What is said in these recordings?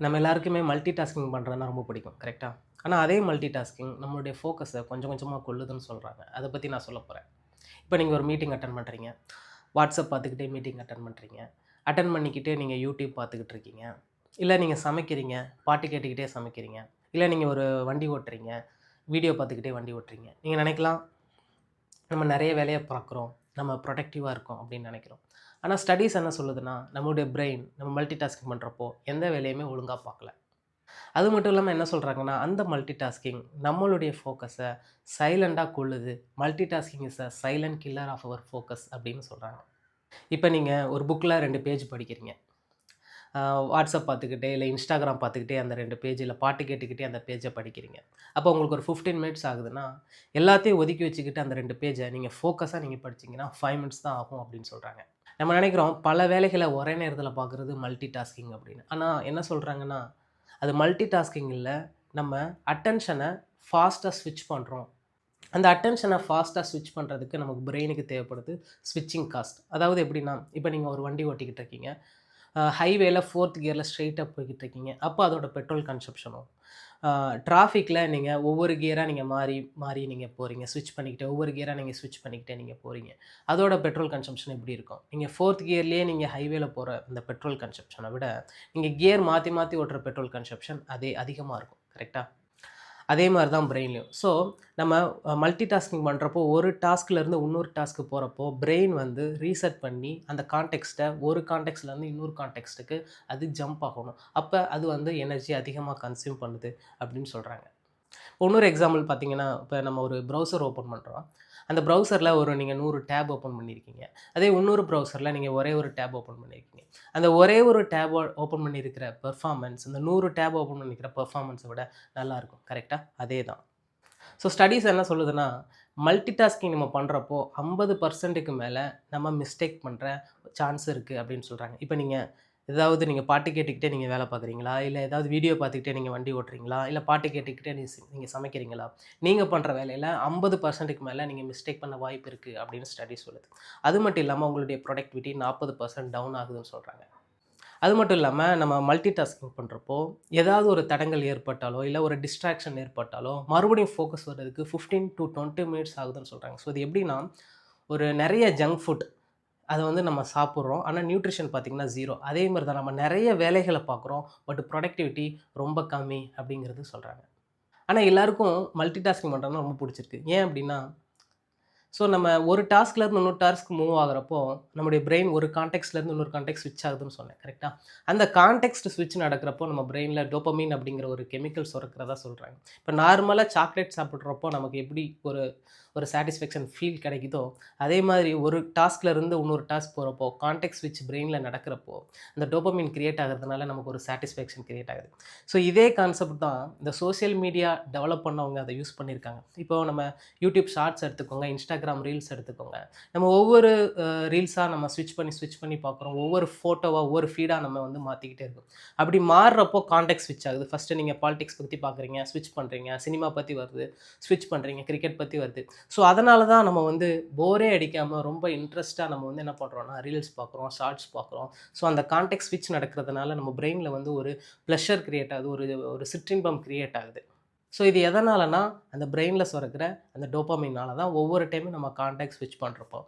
நம்ம எல்லாருக்குமே multi tasking பண்ணுறதுனா ரொம்ப பிடிக்கும் கரெக்டா? ஆனா அதே மல்டி டாஸ்கிங் நம்மளுடைய ஃபோக்கஸை கொஞ்சம் கொஞ்சமா கொல்லுதுன்னு சொல்றாங்க. அத பத்தி நான் சொல்லப் போறேன். இப்ப நீங்க ஒரு மீட்டிங் அட்டெண்ட் பண்றீங்க. WhatsApp பார்த்துக்கிட்டே மீட்டிங் அட்டெண்ட் பண்றீங்க. அட்டெண்ட் பண்ணிக்கிட்டே நீங்க YouTube பார்த்துக்கிட்டு இருக்கீங்க. இல்ல நீங்க சமைக்கிறீங்க. பாட்டு கேட்டுக்கிட்டே சமைக்கிறீங்க. இல்ல நீங்க ஒரு வண்டி ஓட்டுறீங்க. வீடியோ பார்த்துக்கிட்டே வண்டி ஓட்டுறீங்க. நீங்க நினைக்கலாம், நம்ம நெறைய வேலைய பார்க்குறோம். நம்ம ப்ரொடக்டிவா இருக்கோம் அப்படின்னு நினைக்கிறோம். ஆனா ஸ்டடீஸ் என்ன சொல்லுதுன்னா, நம்மளுடைய பிரெயின் நம்ம மல்டி டாஸ்கிங் பண்றப்போ எந்த வேலையுமே ஒழுங்கா பார்க்கல. அது மட்டும் இல்லாம என்ன சொல்றாங்கன்னா, அந்த மல்டி டாஸ்கிங் நம்மளுடைய ஃபோக்கஸ சைலன்ட்டா கொல்லுது. Multi tasking is a silent killer of our focus அப்படின்னு சொல்றாங்க. இப்ப நீங்க ஒரு புக்ல 2 பேஜ் படிக்கிறீங்க. அ WhatsApp பார்த்துக்கிட்டே, இல்ல Instagram பார்த்துக்கிட்டே அந்த 2 பேஜ், இல்ல பாட்டு கேட்டுக்கிட்டே அந்த பேஜ படிக்கிறீங்க. அப்போ உங்களுக்கு ஒரு 15 மினிட்ஸ் ஆகுதுன்னா, எல்லாத்தையும் ஒதுக்கி வச்சுக்கிட்டு அந்த 2 பேஜ நீங்க ஃபோக்கஸா நீங்க படிச்சீங்கன்னா, 5 மினிட்ஸ் தான் ஆகும் அப்படின்னு சொல்றாங்க. நம்ம நினைக்கிறோம் பல வேலைகள ஒரே நேரத்தில பார்க்குறது மல்டி டாஸ்கிங் அப்படின்னு. ஆனா என்ன சொல்றாங்கன்னா, அது மல்டி டாஸ்கிங் இல்ல. நம்ம அட்டென்ஷன ஃபாஸ்ட்டா ஸ்விட்ச் பண்றோம். அந்த அட்டென்ஷன ஃபாஸ்ட்டா ஸ்விட்ச் பண்றதுக்கு நமக்கு பிரெயினுக்கு தேவைப்படுது ஸ்விட்சிங் காஸ்ட். அதாவது எப்படின்னா, இப்ப நீங்க ஒரு வண்டி ஓட்டிக்கிட்டு இருக்கீங்க. ஹைவேல 4த் கியர்ல ஸ்ட்ரெய்ட்டா போய்க்கிட்டு இருக்கீங்க. அப்ப அதோட பெட்ரோல் கன்சம்ப்ஷனும், டிராஃபிக்ல நீங்க ஒவ்வொரு கியரா நீங்க மாறி, மாறி நீங்க போறீங்க. ஸ்விட்ச் பண்ணிக்கிட்டே ஒவ்வொரு கியரா நீங்க ஸ்விட்ச் பண்ணிக்கிட்டே நீங்க போறீங்க. அதோட பெட்ரோல் கன்சம்ப்ஷன் எப்படி இருக்கும்? நீங்க 4த் கியர்லயே நீங்க ஹைவேல போற அந்த பெட்ரோல் கன்சம்ப்ஷன விட, நீங்க கியர் மாத்தி, மாத்தி ஓட்டுற பெட்ரோல் கன்சம்ப்ஷன் அதே அதிகமா இருக்கும். கரெக்ட்டா? அதே மாரி தான் பிரெயின்லயும். ஸோ, நம்ம மல்டி டாஸ்கிங் பண்றப்போ, ஒரு டாஸ்க்லேருந்து இன்னொரு டாஸ்க்கு போறப்போ, பிரெயின் வந்து ரீசெட் பண்ணி, அந்த கான்டெக்ஸ்ட்ட ஒரு கான்டெக்ஸ்ட்லேருந்து இன்னொரு கான்டெக்ஸ்ட்டுக்கு அது ஜம்ப் ஆகணும். அப்ப அது வந்து எனர்ஜி அதிகமா கன்சியூம் பண்ணுது அப்படின்னு சொல்றாங்க. இன்னொரு எக்ஸாம்பிள் பார்த்தீங்கன்னா, இப்ப நம்ம ஒரு ப்ரௌசர் ஓப்பன் பண்றோம். அந்த ப்ரௌசர்ல நீங்க 100 டேப் ஓப்பன் பண்ணியிருக்கீங்க. அதே இன்னொரு ப்ரௌசர்ல நீங்க ஒரே ஒரு டேப் ஓப்பன் பண்ணியிருக்கீங்க. அந்த ஒரே ஒரு டேப் ஓப்பன் பண்ணியிருக்கிற பெர்ஃபார்மன்ஸ், இந்த 100 டேப் ஓப்பன் பண்ணியிருக்கிற பெர்ஃபார்மன்ஸ விட நல்லாருக்கும். கரெக்ட்டா? அதே தான். ஸோ ஸ்டடீஸ் என்ன சொல்லுதுன்னா, மல்டி டாஸ்கிங் நம்ம பண்றப்போ 50%க்கு மேல நம்ம மிஸ்டேக் பண்ற சான்ஸ் இருக்கு அப்படின்னு சொல்றாங்க. இப்ப நீங்க பாட்டு கேட்டுக்கிட்டே நீங்க வேலை பார்க்குறீங்களா? இல்ல ஏதாவது வீடியோ பார்த்துக்கிட்டே நீங்க வண்டி ஓட்டுறீங்களா? இல்ல பாட்டு கேட்டுக்கிட்டே நீங்க சமைக்கிறீங்களா? நீங்க பண்ற வேலையில 50%க்கு மேல நீங்க மிஸ்டேக் பண்ண வாய்ப்பு இருக்கு அப்படின்னு ஸ்டடி சொல்லுது. அது மட்டும் இல்லாம உங்களுடைய புரொடக்டிவிட்டி 40% டவுன் ஆகுதுன்னு சொல்றாங்க. அது மட்டும் இல்லாம, நம்ம மல்டி டாஸ்கிங் பண்றப்போ, ஏதாவது ஒரு தடங்கல் ஏற்பட்டாலோ, இல்ல ஒரு டிஸ்ட்ராக்ஷன் ஏற்பட்டாலோ, மறுபடியும் ஃபோக்கஸ் வர்றதுக்கு 15 டூ 20 மினிட்ஸ் ஆகுதுன்னு சொல்றாங்க. ஸோ இது எப்படின்னா, ஒரு நெறைய ஜங்க் ஃபுட் அத வந்து நம்ம சாப்பிடுறோம். ஆனா நியூட்ரிஷன் பார்த்தீங்கன்னா 0. அதே மாரி தான் நம்ம நெறைய வேலைகள பார்க்குறோம். பட் புரொடக்டிவிட்டி ரொம்ப கம்மி அப்படிங்கிறது சொல்றாங்க. ஆனா எல்லாருக்கும் மல்டி டாஸ்கிங் பண்றதுனா ரொம்ப புடிச்சிருக்கு. ஏன் அப்படின்னா, ஸோ நம்ம ஒரு டாஸ்க்லேருந்து இன்னொரு டாஸ்க் மூவ் ஆகுறப்போ, நம்முடைய பிரெயின் ஒரு கான்டெக்ஸ்ட்லேருந்து இன்னொரு கான்டெக்ஸ்ட் ஸ்விட்ச் ஆகுதுன்னு சொன்னேன். கரெக்ட்டா? அந்த கான்டெக்ஸ்ட் ஸ்விட்ச் நடக்கிறப்போ, நம்ம பிரெயின்ல டோபமைன் அப்படிங்கிற ஒரு கெமிக்கல் சுரக்கிறதா சொல்றாங்க. இப்ப நார்மலா சாக்லேட் சாப்பிடுறப்போ நமக்கு எப்படி ஒரு ஒரு சாட்டிஸ்ஃபேக்ஷன் ஃபீல் கிடைக்குதோ, அதே மாதிரி ஒரு டாஸ்க்ல இருந்து இன்னொரு டாஸ்க் போறப்போ, கான்டெக்ஸ்ட் ஸ்விட்ச் பிரெயின்ல நடக்கிறப்போ, அந்த டோபமைன் கிரியேட் ஆகுறதுனால நமக்கு ஒரு சாட்டிஸ்ஃபேக்ஷன் கிரியேட் ஆகுது. ஸோ இதே கான்செப்ட் தான் இந்த சோசியல் மீடியா டெவலப் பண்ணவங்க அத யூஸ் பண்ணியிருக்காங்க. இப்போ நம்ம யூடியூப் ஷார்ட்ஸ் எடுத்துக்கோங்க, Instagram ரீல்ஸ் எடுத்துக்கோங்க. நம்ம ஒவ்வொரு ரீல்ஸா நம்ம ஸ்விட்ச் பண்ணி பார்க்குறோம். ஒவ்வொரு ஃபோட்டோவா, ஒவ்வொரு ஃபீடா நம்ம வந்து மாத்திக்கிட்டே இருக்கோம். அப்படி மாறுறப்போ கான்டெக்ஸ்ட் ஸ்விட்ச் ஆகுது. ஃபர்ஸ்ட்டு நீங்க பாலிடிக்ஸ் பத்தி பார்க்குறீங்க, ஸ்விட்ச் பண்றீங்க. சினிமா பத்தி வருது, ஸ்விட்ச் பண்றீங்க. கிரிக்கெட் பத்தி வருது. ஸோ அதனால தான் நம்ம வந்து போரே அடிக்காம ரொம்ப இன்ட்ரெஸ்ட்டா நம்ம வந்து என்ன பண்றோம்னா, ரீல்ஸ் பார்க்குறோம், ஷார்ட்ஸ் பார்க்குறோம். ஸோ அந்த கான்டெக்ஸ்ட் ஸ்விட்ச் நடக்கிறதுனால நம்ம பிரெயின்ல வந்து ஒரு ப்ளஷர் கிரியேட் ஆகுது. ஒரு ஒரு சிற்றின்பம் கிரியேட் ஆகுது. ஸோ இது எதனாலனா, அந்த பிரெயின்ல சுரக்கிற அந்த டோபமைனால தான் ஒவ்வொரு டைமும் நம்ம கான்டாக்ட் ஸ்விட்ச் பண்றப்போ.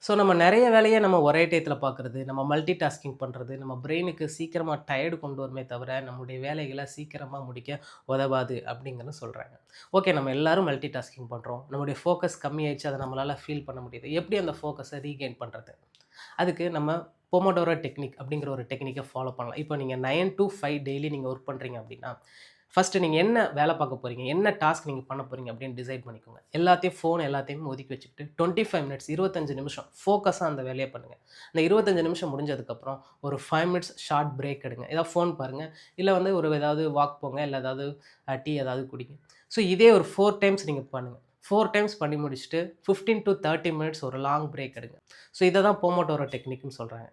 ஸோ நம்ம நெறைய வேலைய நம்ம ஒரே டயத்துல பார்க்குறது, நம்ம மல்டி டாஸ்கிங் பண்றது, நம்ம பிரெயினுக்கு சீக்கிரமா டயர்டு கொண்டு வருமே தவிர, நம்முடைய வேலைகள சீக்கிரமா முடிக்க உதவாது அப்படிங்கிறது சொல்றாங்க. ஓகே, நம்ம எல்லாரும் மல்டி டாஸ்கிங் பண்றோம். நம்முடைய ஃபோக்கஸ் கம்மியாயிருச்சு. அத நம்மளால ஃபீல் பண்ண முடியுது. எப்படி அந்த ஃபோக்கஸ ரீகெயின் பண்றது? அதுக்கு நம்ம பொமோடோரோ டெக்னிக் அப்படிங்கிற ஒரு டெக்னிக்க ஃபாலோ பண்ணலாம். இப்போ நீங்க 9 டூ 5 டெய்லி நீங்க ஒர்க் பண்றீங்க அப்படின்னா, ஃபர்ஸ்ட்டு நீங்க என்ன வேலை பார்க்க போறீங்க? என்ன டாஸ்க் நீங்க பண்ண போறீங்க அப்படின்னு டிசைட் பண்ணிக்கோங்க. எல்லாத்தையும் ஒதுக்கி வச்சுக்கிட்டு 25 மினிட்ஸ் 25 நிமிஷம் ஃபோக்கஸா அந்த வேலைய பண்ணுங்க. அந்த 25 நிமிஷம் முடிஞ்சதுக்கப்புறம் ஒரு 5 மினிட்ஸ் ஷார்ட் பிரேக் எடுங்க. ஏதாவது ஃபோன் பாருங்க. இல்ல வந்து ஒரு ஏதாவது வாக் போங்க. இல்ல ஏதாவது டீ ஏதாவது குடிங்க. ஸோ இதே ஒரு 4 டைம்ஸ் நீங்க பண்ணுங்க. 4 டைம்ஸ் பண்ணி முடிச்சுட்டு 15 டூ 30 மினிட்ஸ் ஒரு லாங் பிரேக் எடுங்க. ஸோ இத தான் பொமோடோரோ டெக்னிக்ன்னு சொல்றாங்க.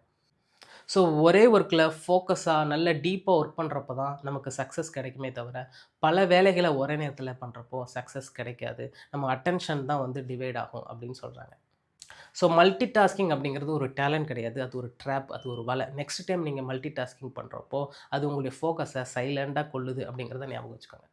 ஸோ ஒரே ஒர்க்ல ஃபோக்கஸா நல்ல டீப்பா ஒர்க் பண்றப்ப தான் நமக்கு சக்சஸ் கிடைக்குமே தவிர, பல வேலைகள ஒரே நேரத்தில பண்றப்போ சக்சஸ் கிடைக்காது. நம்ம அட்டென்ஷன் தான் வந்து டிவைட் ஆகும் அப்படின்னு சொல்றாங்க. ஸோ மல்டி டாஸ்கிங் அப்படிங்கிறது ஒரு டேலண்ட் கிடையாது. அது ஒரு ட்ராப். அது ஒரு வலை. நெக்ஸ்ட் டைம் நீங்க மல்டி டாஸ்கிங் பண்றப்போ, அது உங்களுடைய ஃபோக்கஸ சைலன்ட்டா கொல்லுது அப்படிங்கிறத ஞாபகம் வச்சுக்கோங்க.